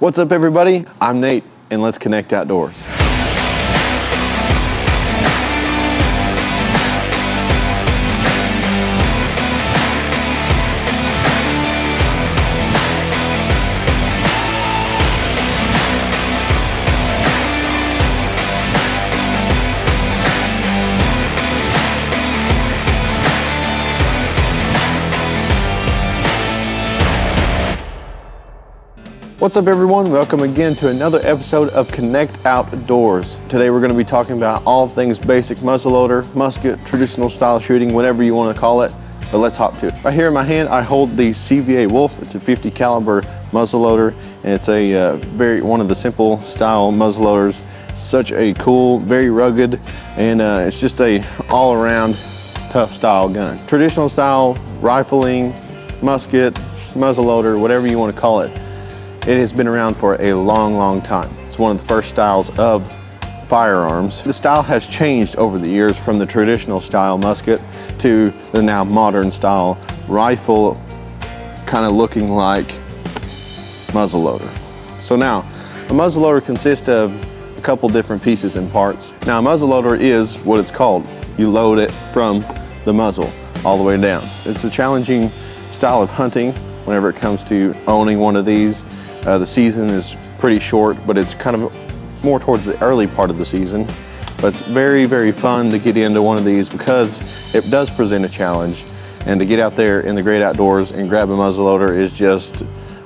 What's up, everybody? I'm Nate, and let's connect outdoors. What's up, everyone? Welcome again to another episode of Connect Outdoors. Today we're going to be talking about all things basic muzzleloader, musket, traditional style shooting, whatever you want to call it, but let's hop to it. Right here in my hand I hold the CVA Wolf. It's a 50 caliber muzzleloader, and it's a one of the simple style muzzleloaders. Such a cool, very rugged, and it's just a all-around tough style gun. Traditional style rifling, musket, muzzleloader, whatever you want to call it. It has been around for a long time. It's one of the first styles of firearms. The style has changed over the years from the traditional style musket to the now modern style rifle, kind of looking like muzzleloader. So now, a muzzleloader consists of a couple different pieces and parts. Now, a muzzleloader is what it's called. You load it from the muzzle all the way down. It's a challenging style of hunting whenever it comes to owning one of these. The season is pretty short, but it's kind of more towards the early part of the season. But it's very fun to get into one of these because it does present a challenge. And to get out there in the great outdoors and grab a muzzleloader is just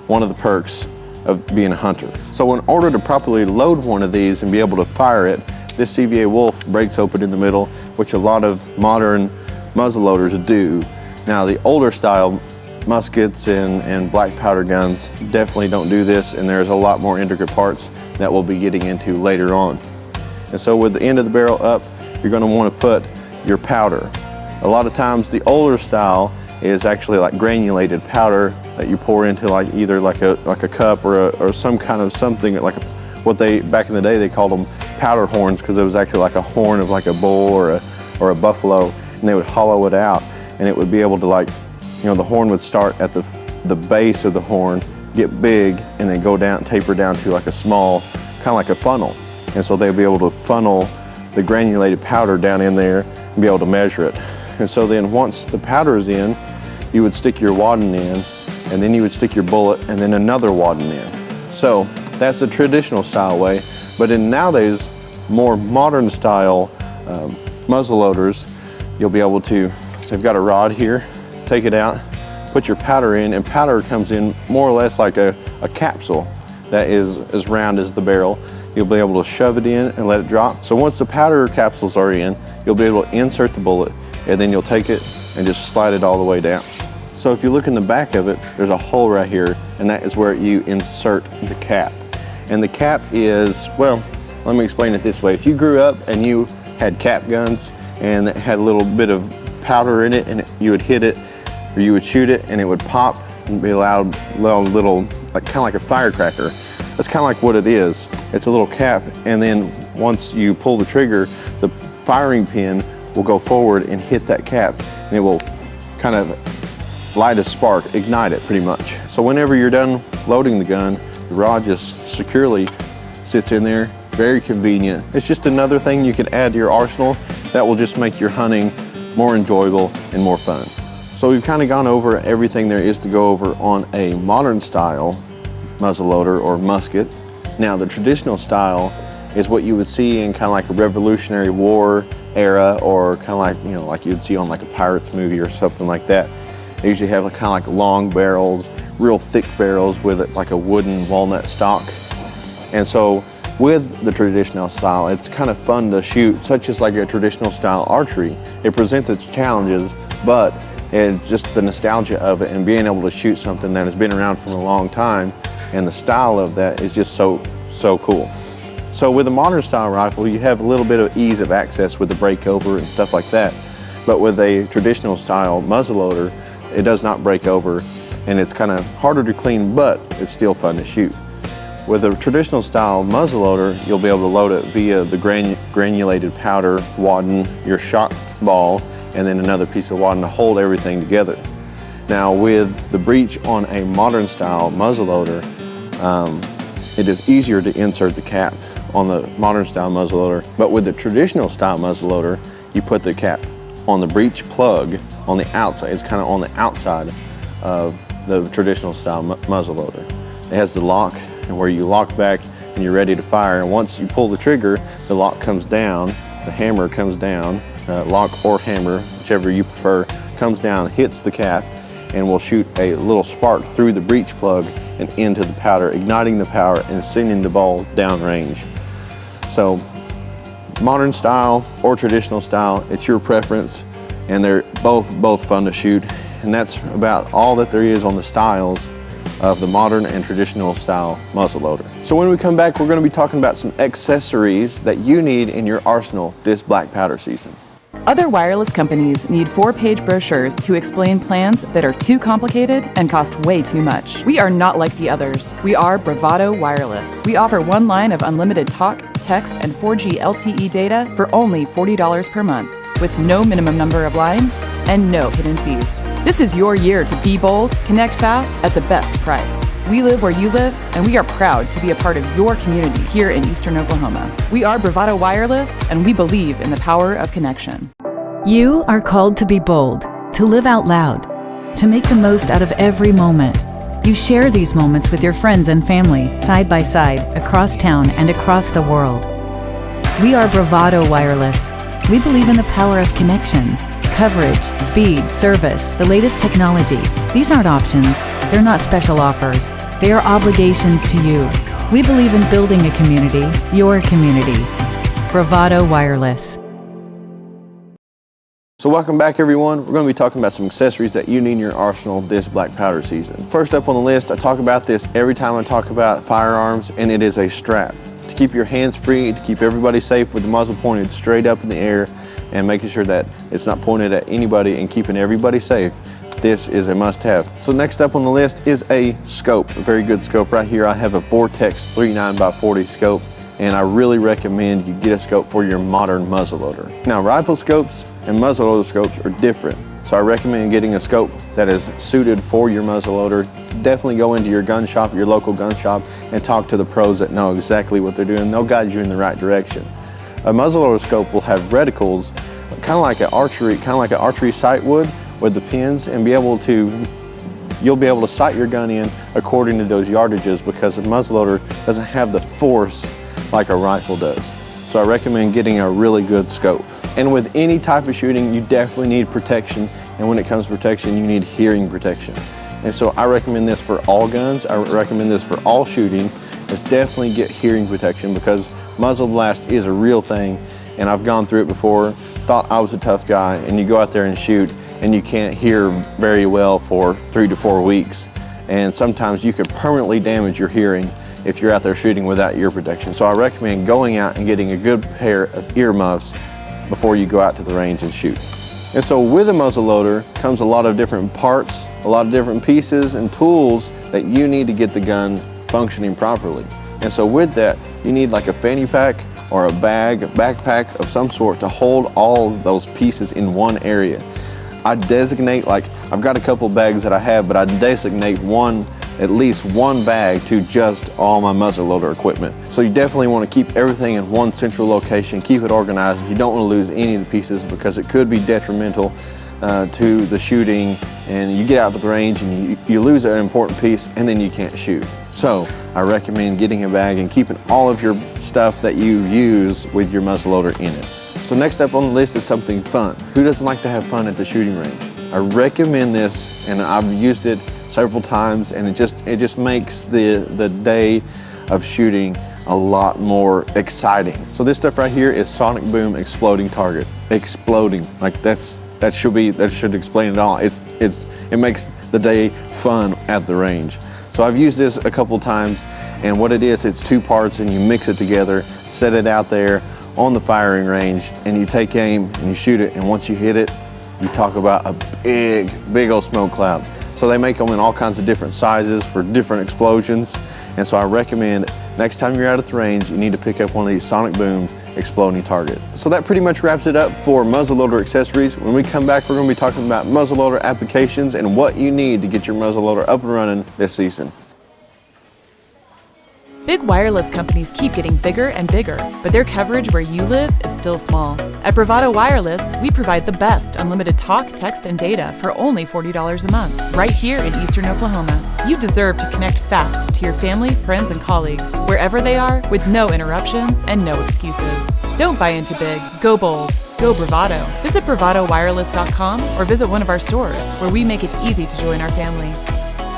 one of the perks of being a hunter. So in order to properly load one of these and be able to fire it, this CVA Wolf breaks open in the middle, which a lot of modern muzzleloaders do. Now, the older style muskets and black powder guns definitely don't do this, and there's a lot more intricate parts that we'll be getting into later on. And so with the end of the barrel up, you're going to want to put your powder. A lot of times the older style is actually like granulated powder that you pour into either like a cup or some kind of something like what they back in the day they called them powder horns, because it was actually like a horn of like a bull or a buffalo, and they would hollow it out, and it would be able to the horn would start at the base of the horn, get big, and then go down, taper down to like a small, kind of like a funnel. And so they'd be able to funnel the granulated powder down in there and be able to measure it. And so then once the powder is in, you would stick your wadding in, and then you would stick your bullet, and then another wadding in. So that's the traditional style way. But in nowadays, more modern style muzzleloaders, you'll be able to, they've got a rod here, take it out, put your powder in, and powder comes in more or less like a capsule that is as round as the barrel. You'll be able to shove it in and let it drop. So once the powder capsules are in, you'll be able to insert the bullet, and then you'll take it and just slide it all the way down. So if you look in the back of it, there's a hole right here, and that is where you insert the cap. And the cap is, well, let me explain it this way. If you grew up and you had cap guns and it had a little bit of powder in it, and you would hit it, or you would shoot it and it would pop and be loud little, like kind of like a firecracker. That's kind of like what it is. It's a little cap, and then once you pull the trigger, the firing pin will go forward and hit that cap, and it will kind of light a spark, ignite it pretty much. So whenever you're done loading the gun, the rod just securely sits in there. Very convenient. It's just another thing you can add to your arsenal that will just make your hunting more enjoyable and more fun. So we've kind of gone over everything there is to go over on a modern style muzzleloader or musket. Now, the traditional style is what you would see in kind of like a Revolutionary War era, or kind of like, like you'd see on like a Pirates movie or something like that. They usually have kind of like long barrels, real thick barrels with like a wooden walnut stock. And so with the traditional style, it's kind of fun to shoot, such as like a traditional style archery. It presents its challenges, but it's just the nostalgia of it and being able to shoot something that has been around for a long time, and the style of that is just so cool. So with a modern style rifle, you have a little bit of ease of access with the breakover and stuff like that. But with a traditional style muzzleloader, it does not break over, and it's kind of harder to clean, but it's still fun to shoot. With a traditional style muzzleloader, you'll be able to load it via the granulated powder wadding, your shot ball, and then another piece of wadding to hold everything together. Now with the breech on a modern style muzzleloader, it is easier to insert the cap on the modern style muzzleloader. But with the traditional style muzzleloader, you put the cap on the breech plug on the outside. It's kind of on the outside of the traditional style muzzleloader. It has the lock, and where you lock back and you're ready to fire. And once you pull the trigger, the lock comes down, the hammer comes down, lock or hammer, whichever you prefer, comes down, hits the cap, and will shoot a little spark through the breech plug and into the powder, igniting the powder and sending the ball downrange. So modern style or traditional style, it's your preference, and they're both fun to shoot. And that's about all that there is on the styles of the modern and traditional style muzzleloader. So when we come back, we're going to be talking about some accessories that you need in your arsenal this black powder season. Other wireless companies need 4-page brochures to explain plans that are too complicated and cost way too much. We are not like the others. We are Bravado Wireless. We offer one line of unlimited talk, text, and 4G LTE data for only $40 per month, with no minimum number of lines and no hidden fees. This is your year to be bold, connect fast at the best price. We live where you live, and we are proud to be a part of your community here in Eastern Oklahoma. We are Bravado Wireless, and we believe in the power of connection. You are called to be bold, to live out loud, to make the most out of every moment. You share these moments with your friends and family, side by side, across town and across the world. We are Bravado Wireless. We believe in the power of connection, coverage, speed, service, the latest technology. These aren't options. They're not special offers. They are obligations to you. We believe in building a community, your community. Bravado Wireless. So welcome back, everyone. We're going to be talking about some accessories that you need in your arsenal this black powder season. First up on the list, I talk about this every time I talk about firearms, and it is a strap. To keep your hands free, to keep everybody safe with the muzzle pointed straight up in the air and making sure that it's not pointed at anybody and keeping everybody safe, this is a must-have. So next up on the list is a scope, a very good scope. Right here I have a Vortex 39x40 scope, and I really recommend you get a scope for your modern muzzleloader. Now, rifle scopes and muzzleloader scopes are different, so I recommend getting a scope that is suited for your muzzleloader. Definitely go into your gun shop, your local gun shop, and talk to the pros that know exactly what they're doing. They'll guide you in the right direction. A muzzleloader scope will have reticles, kind of like an archery sight would, with the pins, and you'll be able to sight your gun in according to those yardages, because a muzzleloader doesn't have the force like a rifle does. So I recommend getting a really good scope. And with any type of shooting, you definitely need protection. And when it comes to protection, you need hearing protection. And so I recommend this for all guns. I recommend this for all shooting. Is definitely get hearing protection, because muzzle blast is a real thing. And I've gone through it before, thought I was a tough guy, and you go out there and shoot and you can't hear very well for 3 to 4 weeks. And sometimes you could permanently damage your hearing if you're out there shooting without ear protection. So I recommend going out and getting a good pair of earmuffs before you go out to the range and shoot. And so with a muzzleloader comes a lot of different parts, a lot of different pieces and tools that you need to get the gun functioning properly. And so with that, you need like a fanny pack or a bag, a backpack of some sort to hold all those pieces in one area. I designate, like, I've got a couple bags that I have, but I designate at least one bag to just all my muzzleloader equipment. So you definitely want to keep everything in one central location, keep it organized. You don't want to lose any of the pieces, because it could be detrimental to the shooting, and you get out to the range and you lose an important piece and then you can't shoot. So I recommend getting a bag and keeping all of your stuff that you use with your muzzleloader in it. So next up on the list is something fun. Who doesn't like to have fun at the shooting range? I recommend this, and I've used it several times, and it just makes the day of shooting a lot more exciting. So this stuff right here is Sonic Boom Exploding Target. Exploding, like that should explain it all. It makes the day fun at the range. So I've used this a couple times, and what it is, it's 2 parts, and you mix it together, set it out there on the firing range, and you take aim and you shoot it, and once you hit it, you talk about a big old smoke cloud. So they make them in all kinds of different sizes for different explosions. And so I recommend next time you're out at the range, you need to pick up one of these Sonic Boom Exploding Target. So that pretty much wraps it up for muzzleloader accessories. When we come back, we're going to be talking about muzzleloader applications and what you need to get your muzzleloader up and running this season. Big wireless companies keep getting bigger and bigger, but their coverage where you live is still small. At Bravado Wireless, we provide the best unlimited talk, text, and data for only $40 a month, right here in Eastern Oklahoma. You deserve to connect fast to your family, friends, and colleagues, wherever they are, with no interruptions and no excuses. Don't buy into big, go bold, go Bravado. Visit bravadowireless.com or visit one of our stores, where we make it easy to join our family.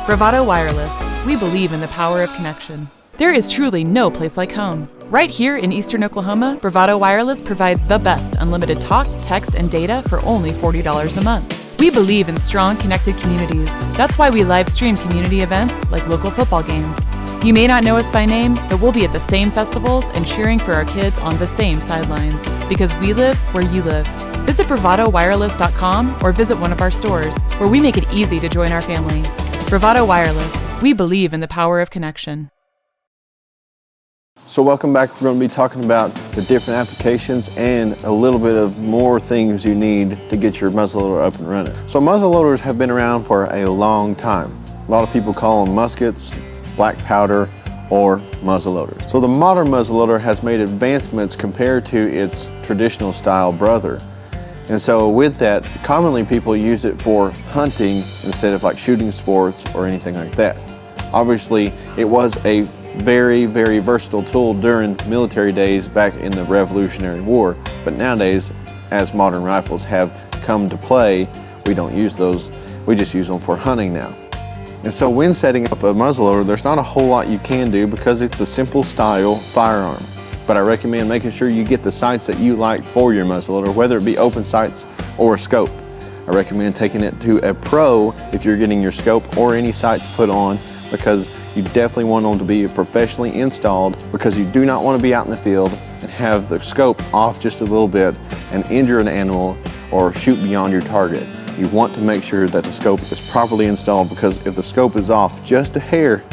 Bravado Wireless, we believe in the power of connection. There is truly no place like home. Right here in Eastern Oklahoma, Bravado Wireless provides the best unlimited talk, text, and data for only $40 a month. We believe in strong, connected communities. That's why we live stream community events like local football games. You may not know us by name, but we'll be at the same festivals and cheering for our kids on the same sidelines, because we live where you live. Visit bravadowireless.com or visit one of our stores, where we make it easy to join our family. Bravado Wireless, we believe in the power of connection. So welcome back. We're going to be talking about the different applications and a little bit of more things you need to get your muzzleloader up and running. So muzzleloaders have been around for a long time. A lot of people call them muskets, black powder, or muzzleloaders. So the modern muzzleloader has made advancements compared to its traditional style brother. And so with that, commonly people use it for hunting instead of like shooting sports or anything like that. Obviously, it was a very, very versatile tool during military days back in the Revolutionary War. But nowadays, as modern rifles have come to play, we don't use those. We just use them for hunting now. And so when setting up a muzzleloader, there's not a whole lot you can do because it's a simple style firearm. But I recommend making sure you get the sights that you like for your muzzleloader, whether it be open sights or a scope. I recommend taking it to a pro if you're getting your scope or any sights put on, because you definitely want them to be professionally installed, because you do not want to be out in the field and have the scope off just a little bit and injure an animal or shoot beyond your target. You want to make sure that the scope is properly installed, because if the scope is off just a hair,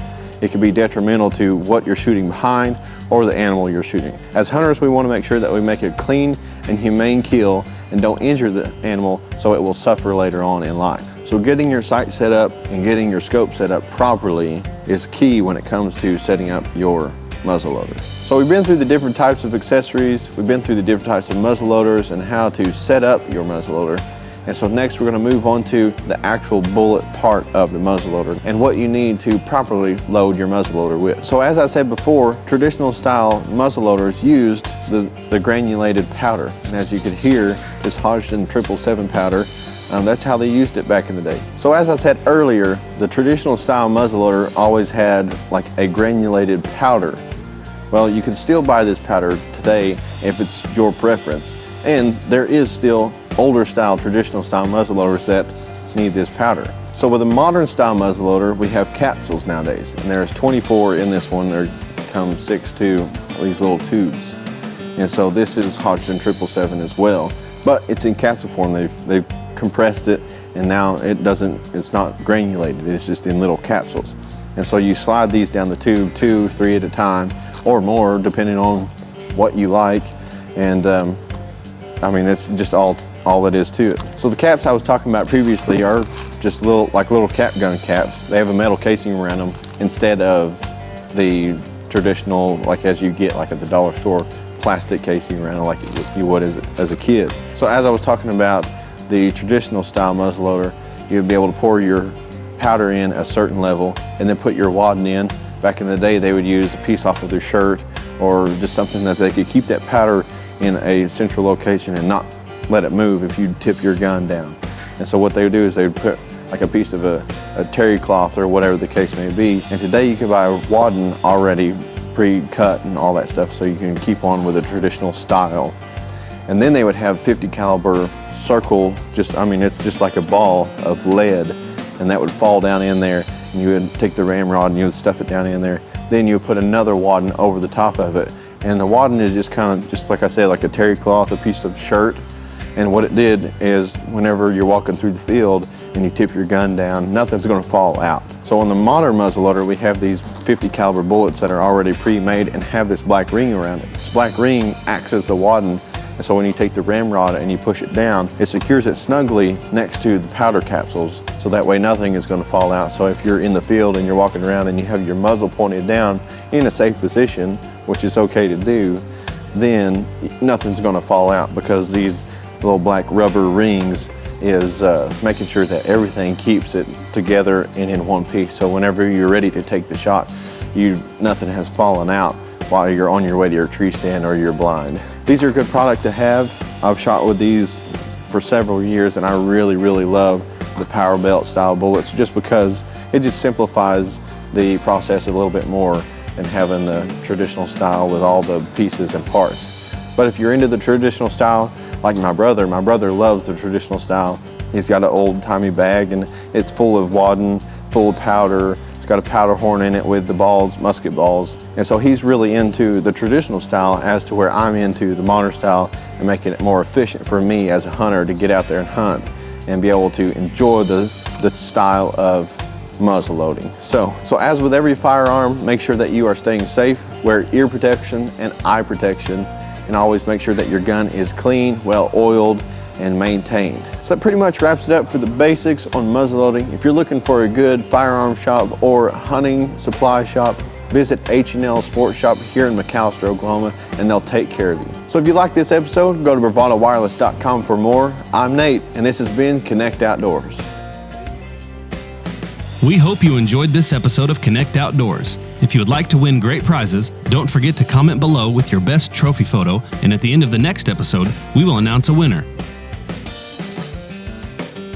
it can be detrimental to what you're shooting behind or the animal you're shooting. As hunters, we want to make sure that we make a clean and humane kill and don't injure the animal so it will suffer later on in life. So getting your sight set up and getting your scope set up properly is key when it comes to setting up your muzzleloader. So we've been through the different types of accessories, we've been through the different types of muzzleloaders and how to set up your muzzleloader. And so next we're going to move on to the actual bullet part of the muzzleloader and what you need to properly load your muzzleloader with. So as I said before, traditional style muzzleloaders used the granulated powder. And as you could hear, this Hodgdon 777 powder, that's how they used it back in the day. So as I said earlier, the traditional style muzzleloader always had like a granulated powder. Well, you can still buy this powder today if it's your preference. And there is still older style, traditional style muzzleloaders that need this powder. So with a modern style muzzleloader, we have capsules nowadays, and there's 24 in this one. There come 6 to these little tubes. And so this is Hodgdon 777 as well, but it's in capsule form. They've compressed it, and now it's not granulated, it's just in little capsules. And so you slide these down the tube, 2, 3 at a time, or more, depending on what you like. And I mean, that's just all it is to it. So the caps I was talking about previously are just little cap gun caps. They have a metal casing around them instead of the traditional, like as you get like at the dollar store, plastic casing around it like you would as a kid. So as I was talking about the traditional style muzzleloader, you'd be able to pour your powder in a certain level and then put your wadding in. Back in the day, they would use a piece off of their shirt or just something that they could keep that powder in a central location and not let it move if you tip your gun down. And so what they would do is they would put like a piece of a terry cloth or whatever the case may be. And today you can buy a wadding already pre-cut and all that stuff, so you can keep on with a traditional style. And then they would have 50 caliber circle, it's just like a ball of lead, and that would fall down in there, and you would take the ramrod and you would stuff it down in there. Then you would put another wadding over the top of it. And the wadding is just kind of, just like I said, like a terry cloth, a piece of shirt. And what it did is whenever you're walking through the field and you tip your gun down, nothing's going to fall out. So on the modern muzzleloader, we have these 50 caliber bullets that are already pre-made and have this black ring around it. This black ring acts as the wadding And so when you take the ramrod and you push it down, it secures it snugly next to the powder capsules, so that way nothing is going to fall out. So if you're in the field and you're walking around and you have your muzzle pointed down in a safe position, which is okay to do, then nothing's going to fall out, because these little black rubber rings is making sure that everything keeps it together and in one piece. So whenever you're ready to take the shot, nothing has fallen out while you're on your way to your tree stand or your blind. These are a good product to have. I've shot with these for several years, and I really, really love the power belt style bullets, just because it just simplifies the process a little bit more than having the traditional style with all the pieces and parts. But if you're into the traditional style, like my brother loves the traditional style. He's got an old-timey bag, and it's full of wadding, full of powder. It's got a powder horn in it with the balls, musket balls. And so he's really into the traditional style, as to where I'm into the modern style and making it more efficient for me as a hunter to get out there and hunt and be able to enjoy the style of muzzle loading. So as with every firearm, make sure that you are staying safe. Wear ear protection and eye protection, and always make sure that your gun is clean, well oiled, and maintained. So that pretty much wraps it up for the basics on muzzleloading. If you're looking for a good firearm shop or hunting supply shop, visit H&L Sports Shop here in McAlester, Oklahoma, and they'll take care of you. So if you like this episode, go to bravadowireless.com for more. I'm Nate, and this has been Connect Outdoors. We hope you enjoyed this episode of Connect Outdoors. If you would like to win great prizes, don't forget to comment below with your best trophy photo, and at the end of the next episode, we will announce a winner.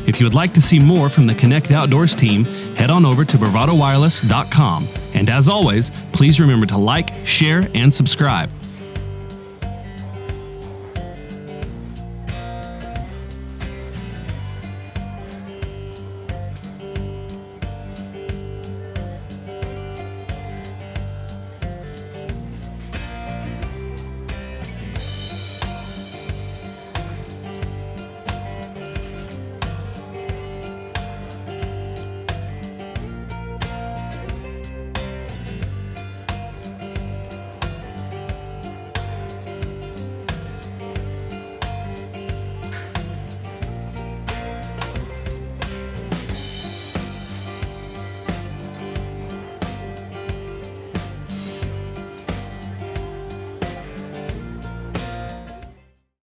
If you would like to see more from the Connect Outdoors team, head on over to bravadowireless.com. And as always, please remember to like, share, and subscribe.